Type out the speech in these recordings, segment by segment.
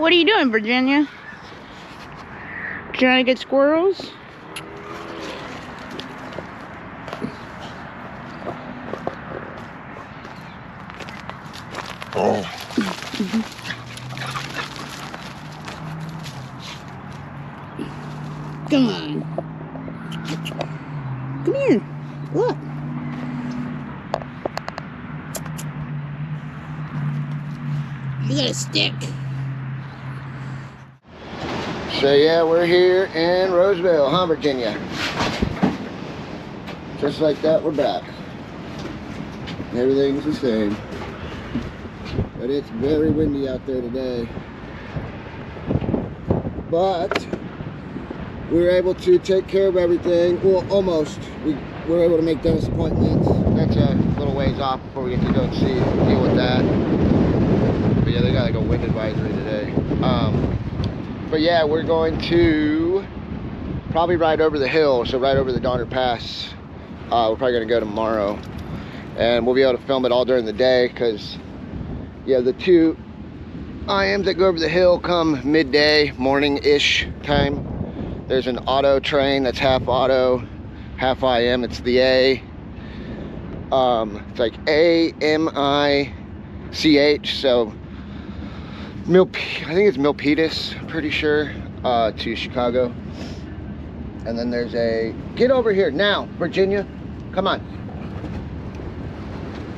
What are you doing, Virginia? Trying to get squirrels? Oh. Come on. Come here. Look. You got a stick. So yeah, we're here in Roseville, huh, Virginia? Just like that, we're back. Everything's the same. But it's very windy out there today. But we were able to take care of everything. Well, almost. We were able to make dentist appointments. That's a little ways off before we get to go and deal with that. But yeah, they got like a wind advisory today. But yeah, we're going to probably ride over the hill, so right over the Donner Pass. We're probably gonna go tomorrow, and we'll be able to film it all during the day because yeah, the two IMs that go over the hill come midday, morning-ish time. There's an auto train that's half auto, half IM. It's the A. It's like A-M-I-C-H, so I think it's Milpitas, I'm pretty sure, to Chicago. And then there's a, get over here now, Virginia, come on.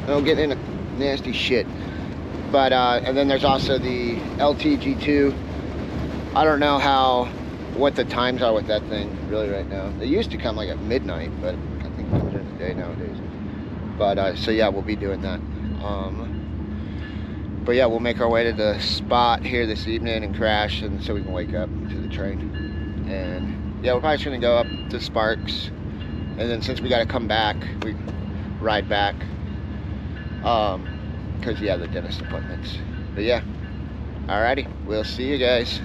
Don't get into nasty shit. But, and then there's also the LTG2. I don't know what the times are with that thing really right now. They used to come like at midnight, but I think it comes during the day nowadays. But, so yeah, we'll be doing that. But yeah, we'll make our way to the spot here this evening and crash, and so we can wake up to the train. And yeah, we're probably just gonna go up to Sparks, and then since we gotta come back, we ride back. Cause yeah, the dentist appointments. But yeah, alrighty, we'll see you guys.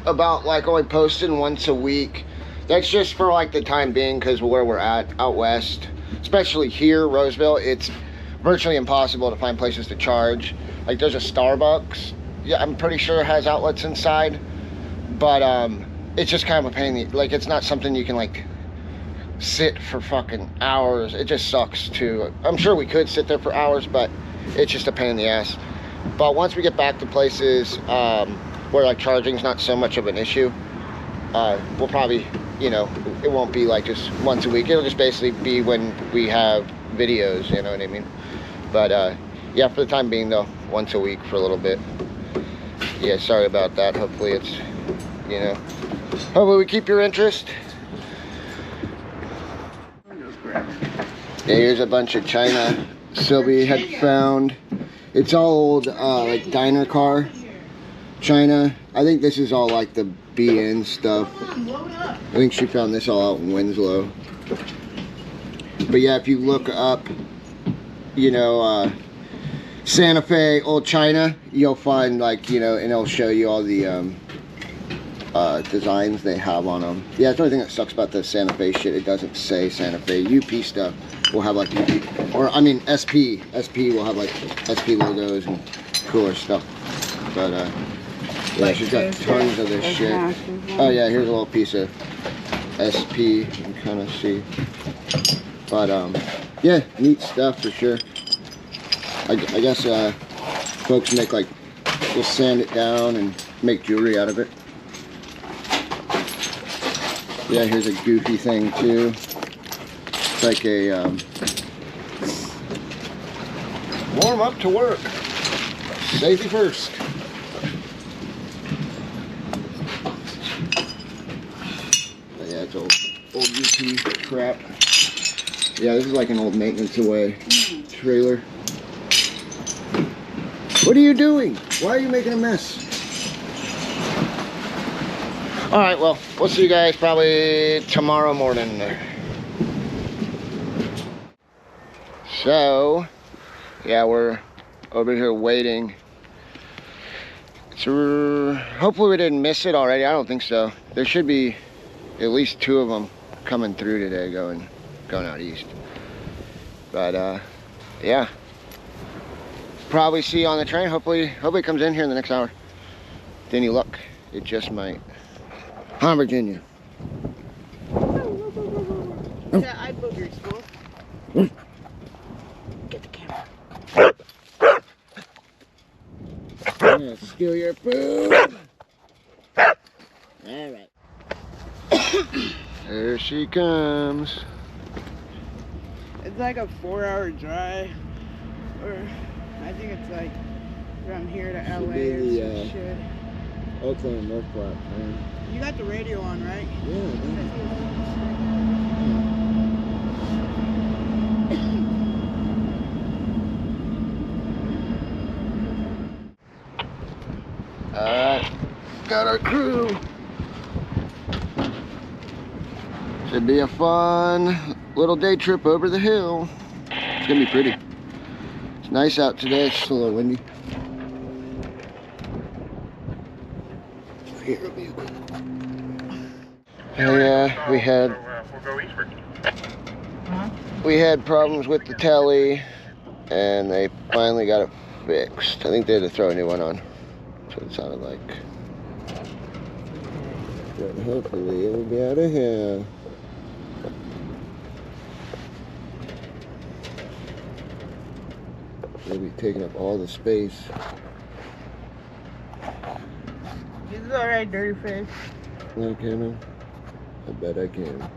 About like only posting once a week. That's just for like the time being, because where we're at out west, especially here, Roseville, it's virtually impossible to find places to charge. Like there's a Starbucks, yeah, I'm pretty sure it has outlets inside, but it's just kind of a pain. Like it's not something you can like sit for fucking hours. It just sucks too. I'm sure we could sit there for hours, but it's just a pain in the ass. But once we get back to places where like charging's not so much of an issue, we'll probably, you know, it won't be like just once a week. It'll just basically be when we have videos, you know what I mean? But yeah, for the time being though, once a week for a little bit. Yeah, sorry about that. Hopefully it's, you know, hopefully we keep your interest. Yeah, here's a bunch of china Sylvie had found. It's all old like diner car china. I think this is all like the BN stuff. I think she found this all out in Winslow. But yeah, if you look up, you know, Santa Fe old china, you'll find like, you know, and it'll show you all the designs they have on them. Yeah, that's the only thing that sucks about the Santa Fe shit. It doesn't say Santa Fe. UP stuff will have like UP, or I mean SP will have like SP logos and cooler stuff. But yeah, she's got tons of this shit. Oh yeah, here's a little piece of SP, you can kind of see. But yeah, neat stuff for sure. I guess folks make like, just sand it down and make jewelry out of it. Yeah, here's a goofy thing too. It's like a warm up to work. Safety first. But yeah, it's old UP crap. Yeah, this is like an old maintenance away trailer. What are you doing? Why are you making a mess? All right, well, we'll see you guys probably tomorrow morning. So, yeah, we're over here waiting. So, hopefully we didn't miss it already. I don't think so. There should be at least two of them coming through today, going out east. But yeah, probably see you on the train. Hopefully it comes in here in the next hour. With any luck, it just might. Hi, Virginia. Yeah, I boogers, fool. Get the camera. Yeah, steal your food. All right. There she comes. It's like a 4-hour drive, or I think it's like from here to Should LA be or the, some shit. Oakland North Platte, man. You got the radio on, right? Alright, got our crew. Should be a fun little day trip over the hill. It's gonna be pretty. It's nice out today, it's just a little windy. Here, it'll be a quick. Yeah, we had problems with the telly, and they finally got it fixed. I think they had to throw a new one on. That's what it sounded like. But hopefully it will be out of here. They'll be taking up all the space. This is alright, dirty face. No, can I? I bet I can.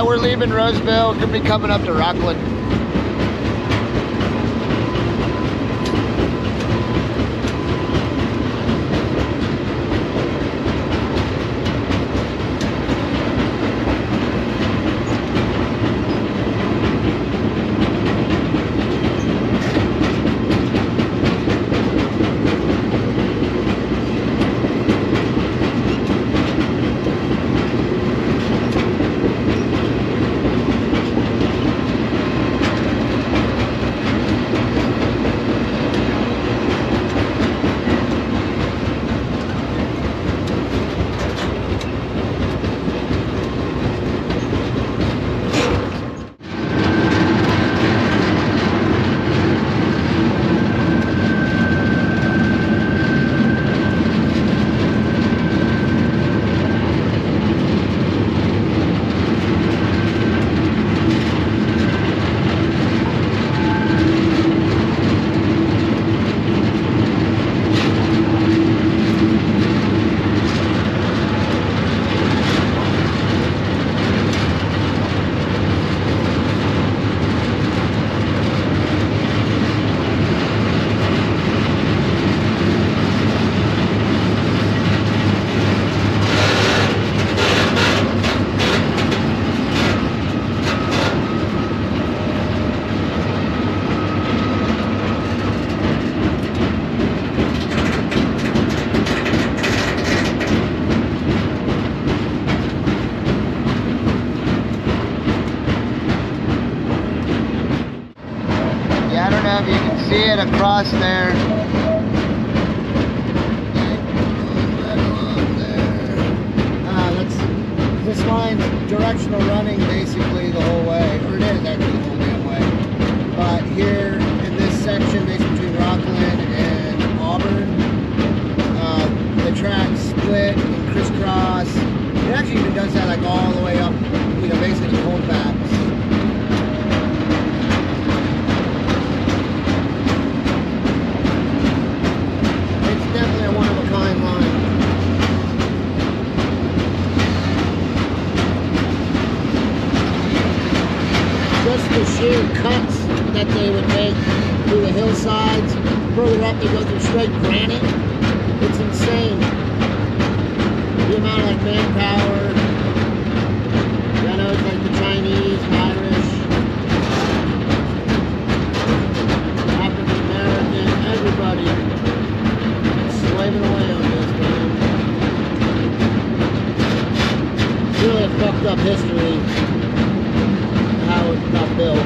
We're leaving Roseville, gonna be coming up to Rockland. across there. This line, directional running basically the whole way, or it is actually the whole damn way. But here in this section, basically between Rockland and Auburn, the tracks split and crisscross. It actually even does that like all the way up, you know, basically to Colfax. It's definitely a one-of-a-kind line. Just the sheer cuts that they would make through the hillsides. Further up, they go through straight granite. It's insane. The amount of like manpower. I know it's like the Chinese, Irish, African American, everybody slaving away on this, man. It's really a fucked up history. How it got built.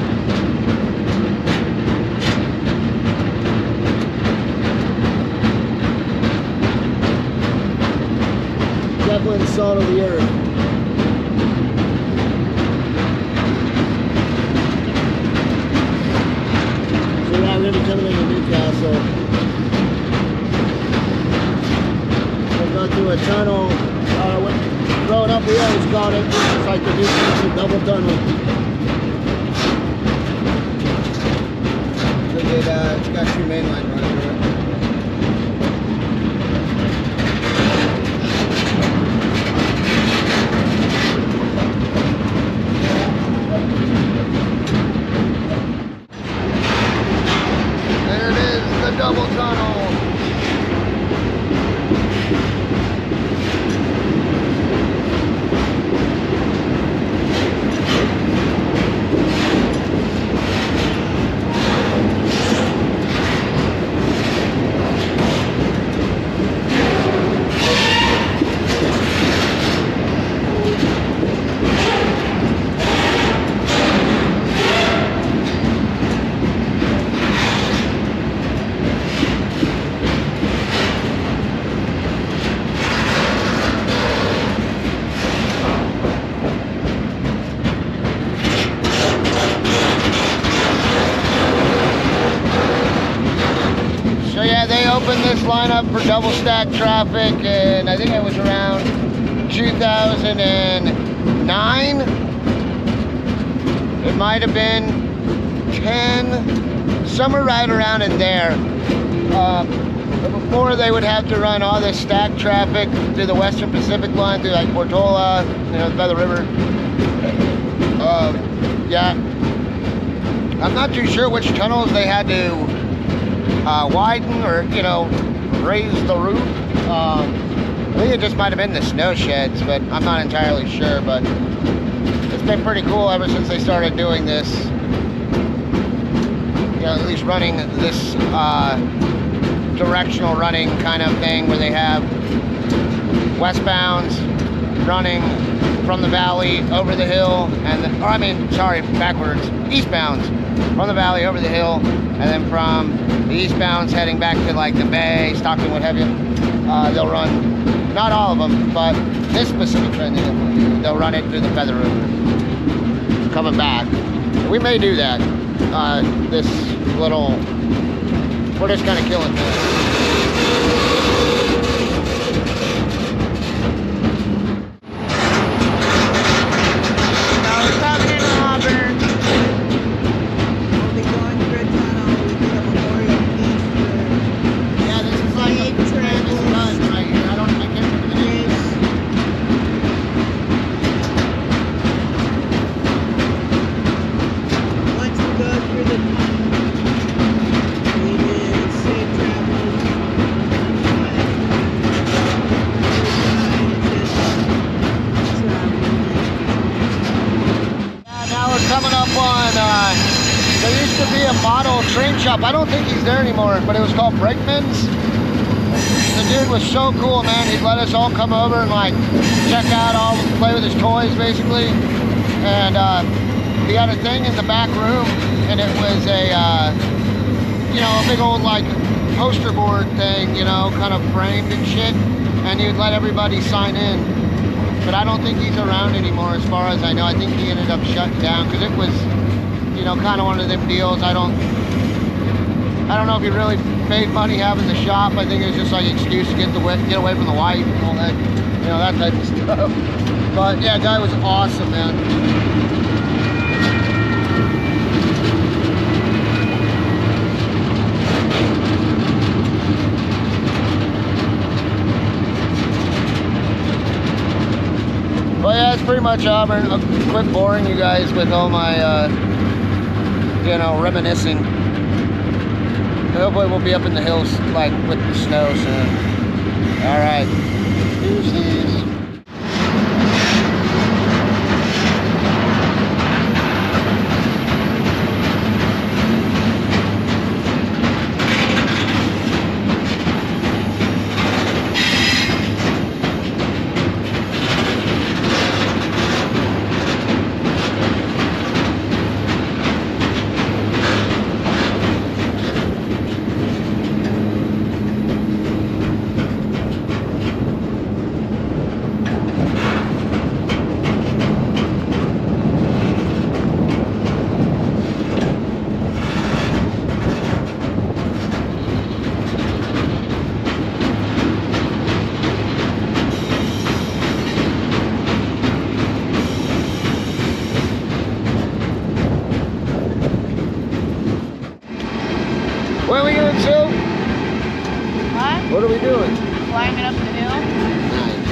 Definitely the salt of the earth. So yeah, we're going to be coming into Newcastle. We'll go through a tunnel. Growing up, we always called it, it's like the Newcastle double tunnel. It's got two main lines running through it. There it is, the double tunnel. Opened this lineup for double stack traffic, and I think it was around 2009. It might have been 10, somewhere right around in there. But before, they would have to run all this stack traffic through the Western Pacific line, through like Portola, you know, by the river. Yeah, I'm not too sure which tunnels they had to widen or, you know, raise the roof. I think it just might have been the snow sheds, but I'm not entirely sure. But it's been pretty cool ever since they started doing this, you know, at least running this directional running kind of thing, where they have westbounds running from the valley over the hill, and then, or I mean, sorry, backwards, eastbounds from the valley over the hill, and then from the eastbounds heading back to like the bay, Stockton, what have you. They'll run, not all of them, but this specific trend, they'll run it through the Feather River, coming back. We may do that. This little, we're just kind of killing this. There used to be a model train shop. I don't think he's there anymore, but it was called Brakeman's. The dude was so cool, man. He'd let us all come over and like check out, all play with his toys basically. And he had a thing in the back room, and it was a you know, a big old like poster board thing, you know, kind of framed and shit, and he would let everybody sign in. But I don't think he's around anymore as far as I know. I think he ended up shutting down because it was, you know, kind of one of them deals. I don't know if he really made money having the shop. I think it was just like an excuse to get away from the wife and all that, you know, that type of stuff. But yeah, guy was awesome, man. Well, yeah, it's pretty much Auburn. I'll quit boring you guys with all my, you know, reminiscing. Hopefully we'll be up in the hills, like, with the snow soon. All right. Deuces. What are we doing, Sue? What? What are we doing? Climbing up the hill? Nice.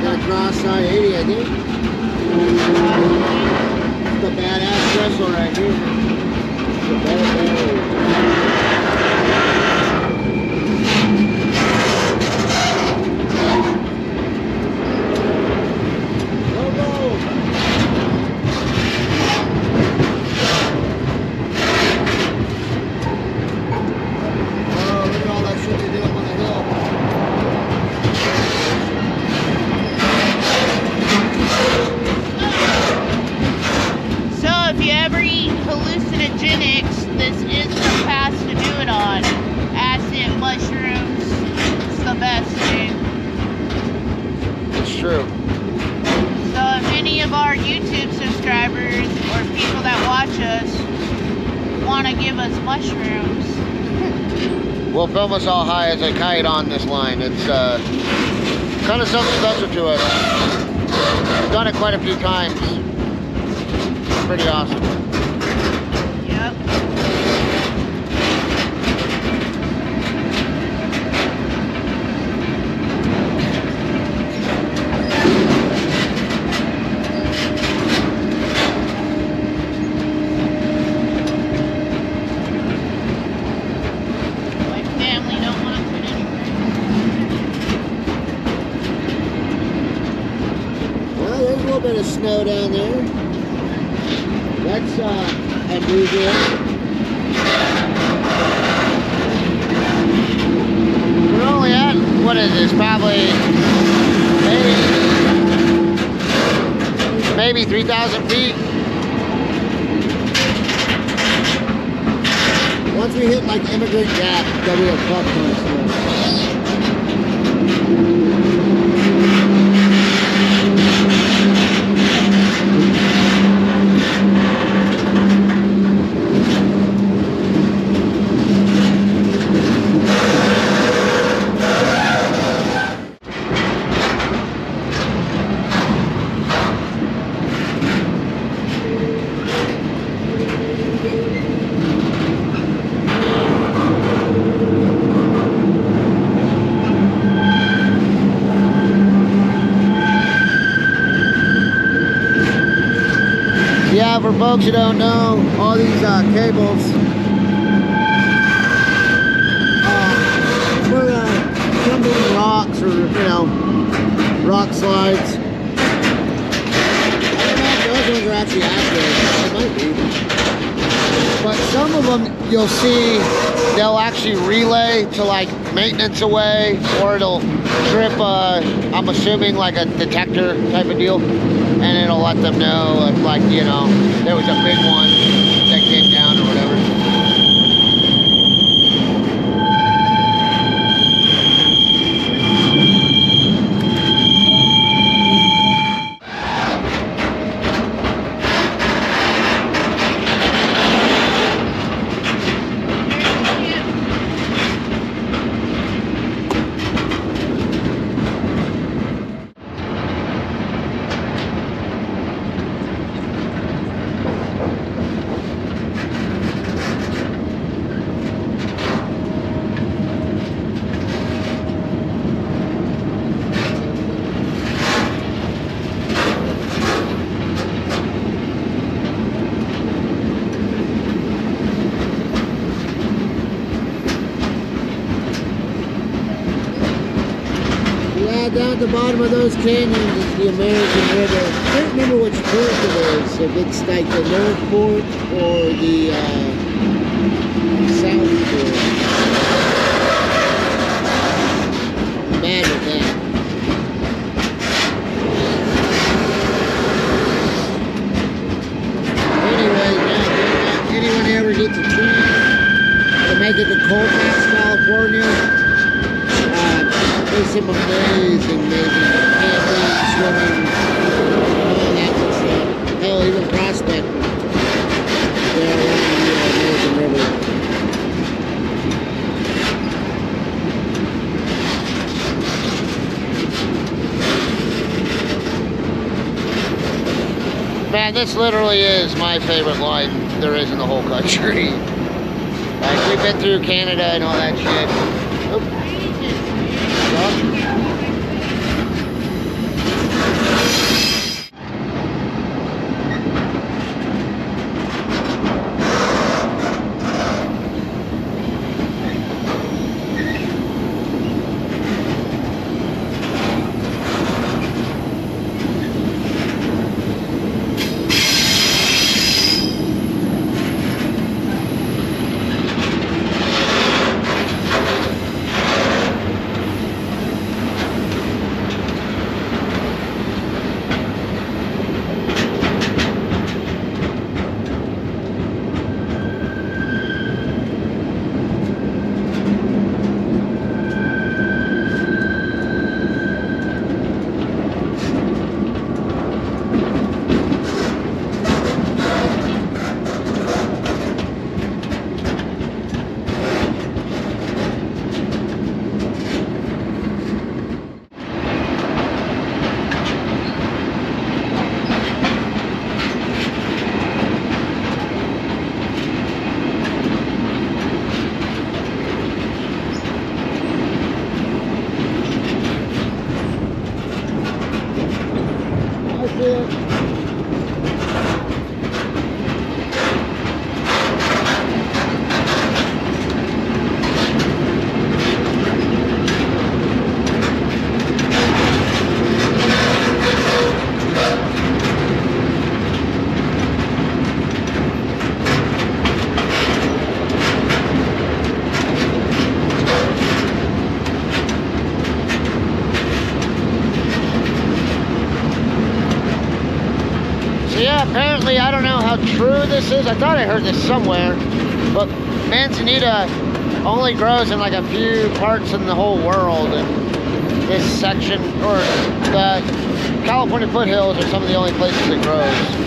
Got across I-80, I think. It's a badass trestle right here. It's a badass. Hallucinogenics, this is the path to do it on. Acid, mushrooms, it's the best, dude. It's true. So if any of our YouTube subscribers or people that watch us want to give us mushrooms, We'll film us all high as a kite on this line. It's kind of something special to us. I've done it quite a few times. Pretty awesome. yep. My family don't want to put Well, there's a little bit of snow down there. That's unusual. We're only at, what is this, probably maybe 3,000 feet. Once we hit like Immigrant Gap, there'll be a fuck ton of snow. Yeah, for folks who don't know, all these cables for tumbling rocks or, you know, rock slides. I don't know if those ones are actually accurate. They might be. But some of them you'll see they'll actually relay to like maintenance away, or it'll trip, I'm assuming like a detector type of deal, and it'll let them know if like, you know, there was a big one that came down or whatever. Down at the bottom of those canyons is the American River. I can't remember which port it is, if it's like the North Port or the South Port. I'm bad with that. Anyway, yeah, if anyone ever gets a chance to make it to Colfax, California, there's some amazing camping, swimming, all that good stuff. Hell, even prospecting there around the American River. Man, this literally is my favorite line there is in the whole country. Like, we've been through Canada and all that shit. Oop. Apparently, I don't know how true this is. I thought I heard this somewhere, but manzanita only grows in like a few parts in the whole world, and this section, or the California foothills, are some of the only places it grows.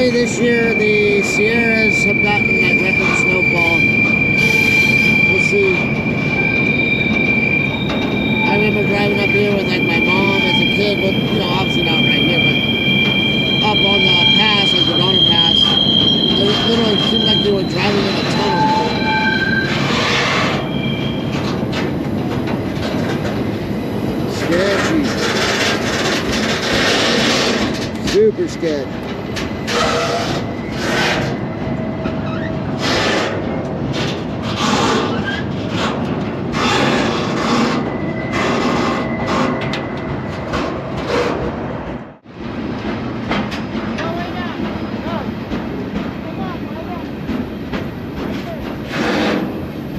Apparently this year the Sierras have gotten like record snowfall. We'll see. I remember driving up here with like my mom as a kid, but you know, obviously not right here, but up on the pass, like the Donner Pass. It literally seemed like you were driving in a tunnel. Sketchy. Super sketchy.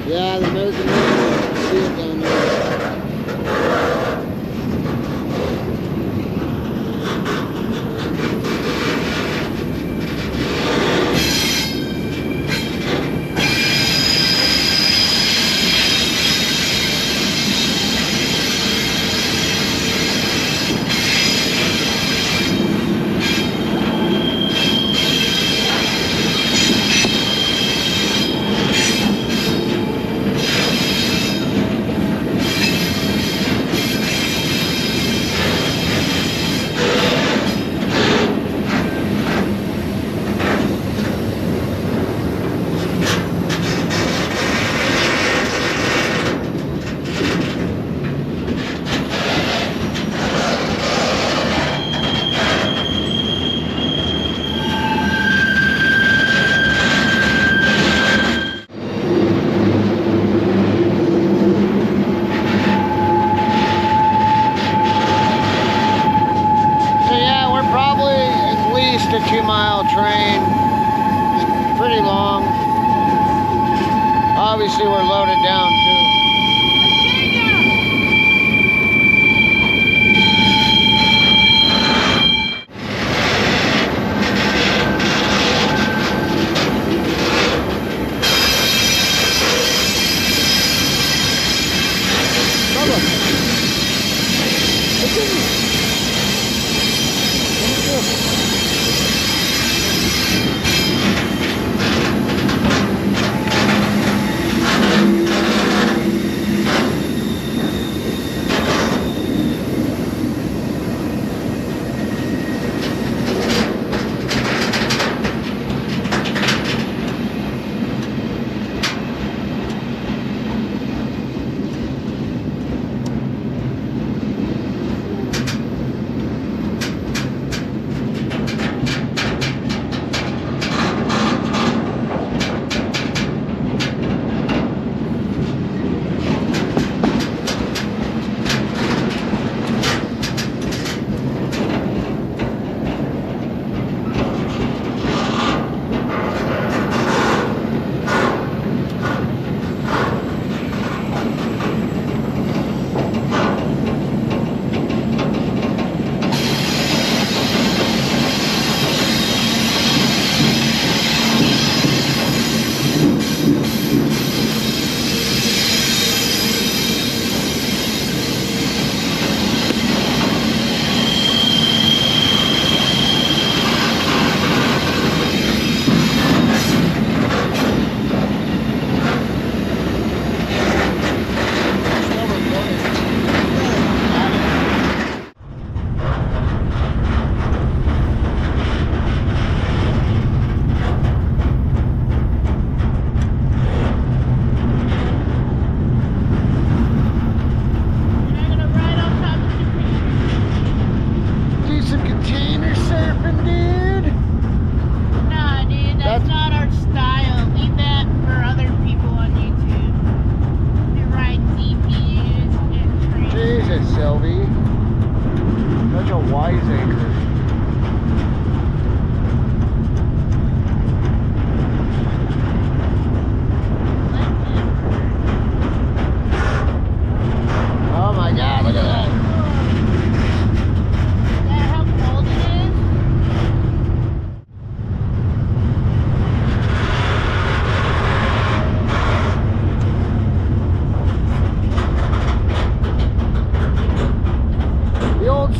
Yeah, the nose and see it down there. A 2-mile train. It's pretty long. Obviously we're loaded down too.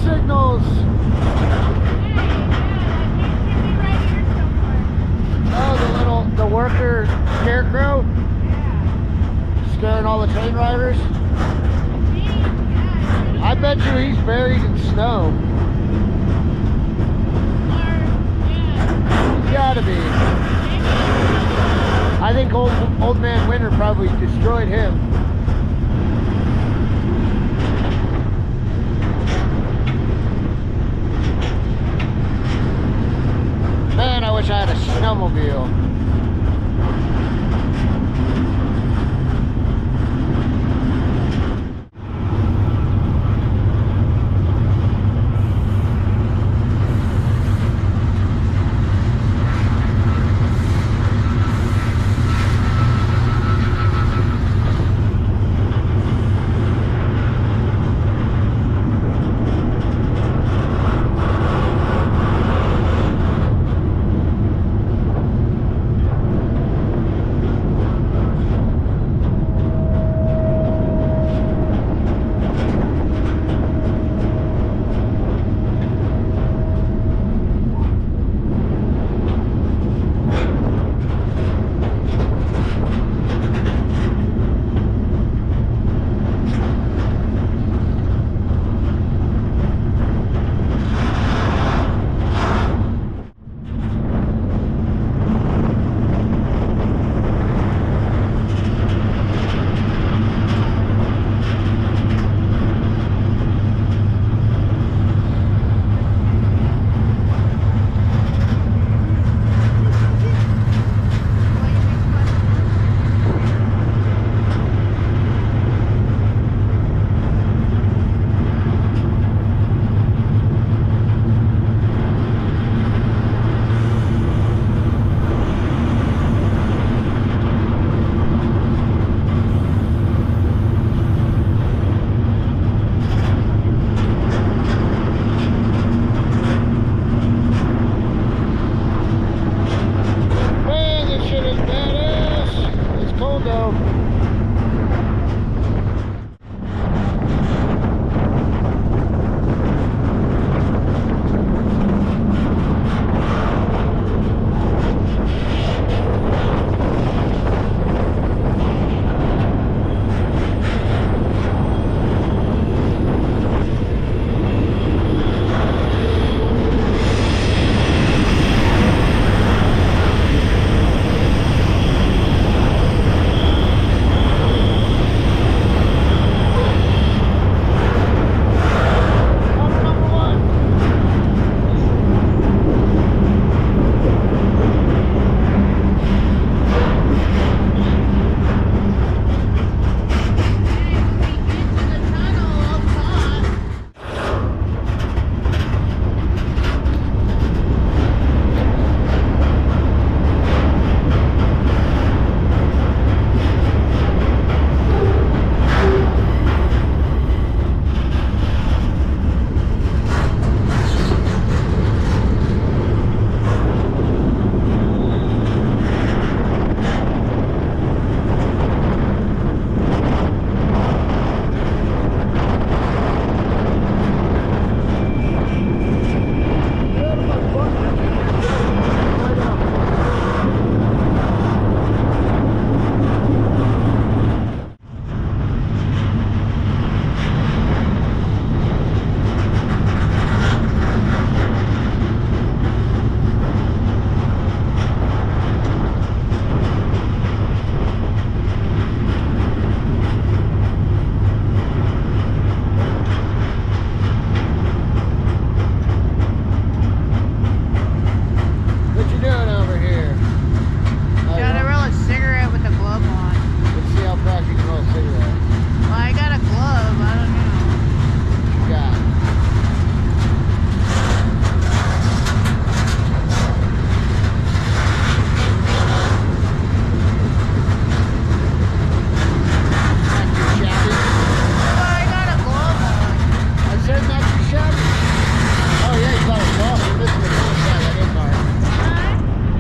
signals. Scarecrow? Scaring all the train drivers? I bet you he's buried in snow. He's gotta be. I think old man Winter probably destroyed him. Man, I wish I had a snowmobile.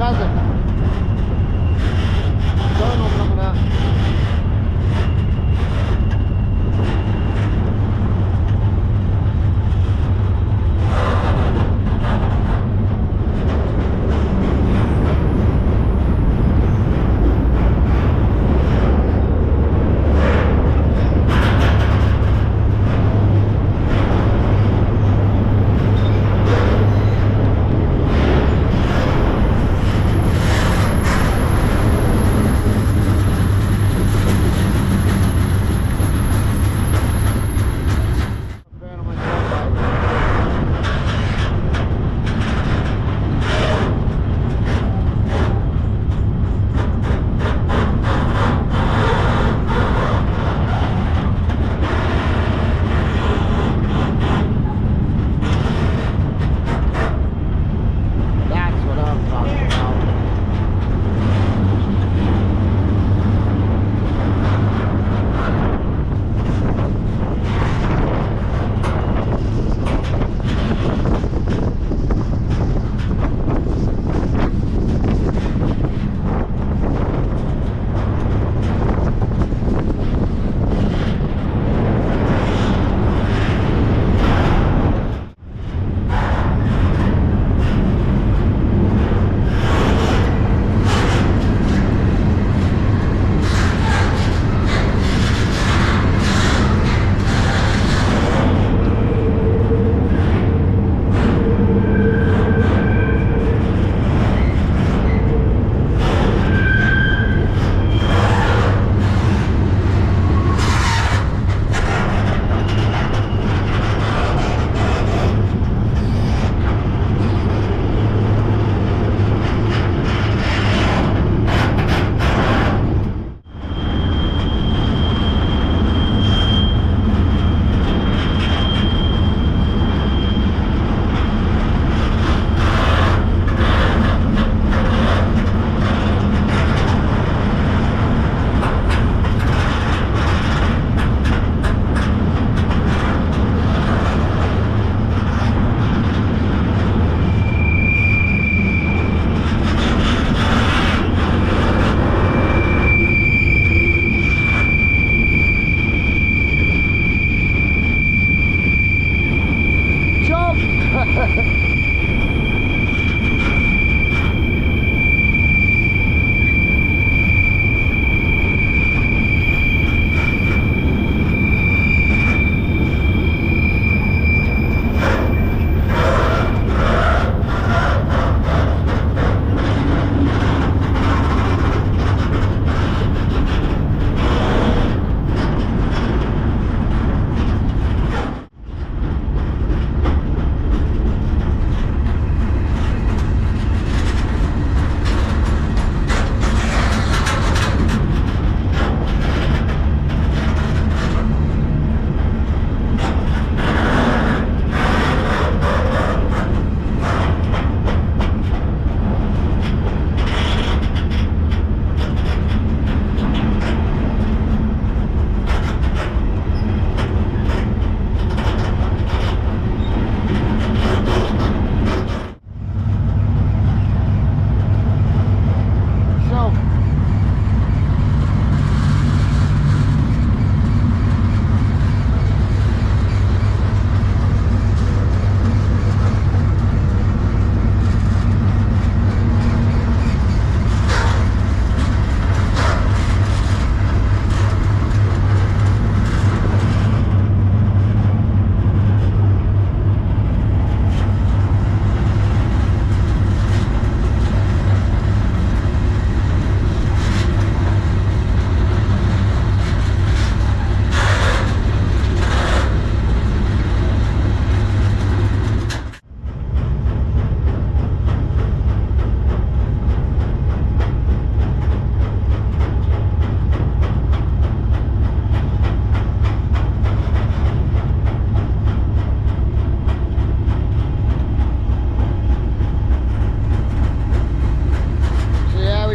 Nothing.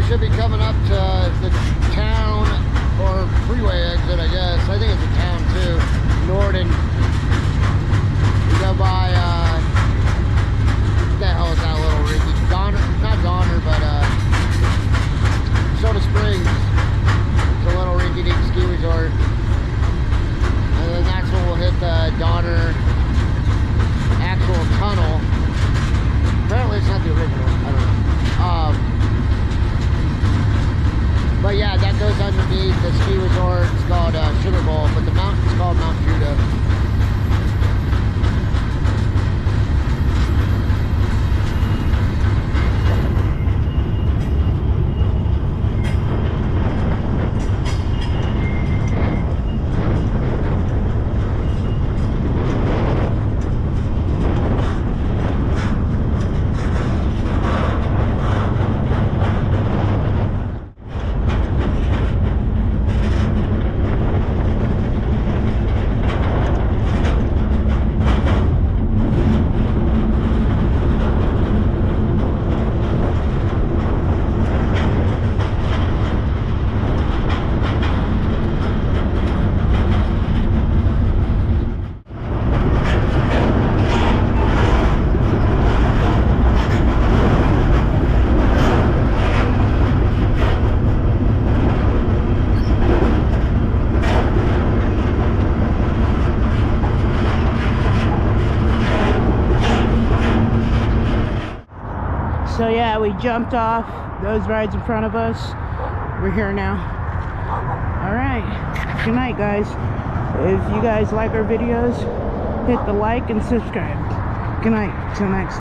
should be coming up to the town or freeway exit, I guess. I think it's a town too. Norden. We go by, what the hell is that little rinky? Donner, not Donner, but Soda Springs. It's a little rinky-dink ski resort. And then that's when we'll hit the Donner actual tunnel. Apparently it's not the original, I don't know. But yeah, that goes underneath the ski resort. It's called Sugar Bowl, but the mountain's called Mount Judah. So yeah, we jumped off those rides in front of us. We're here now. All right, good night, guys. If you guys like our videos, hit the like and subscribe. Good night, till next.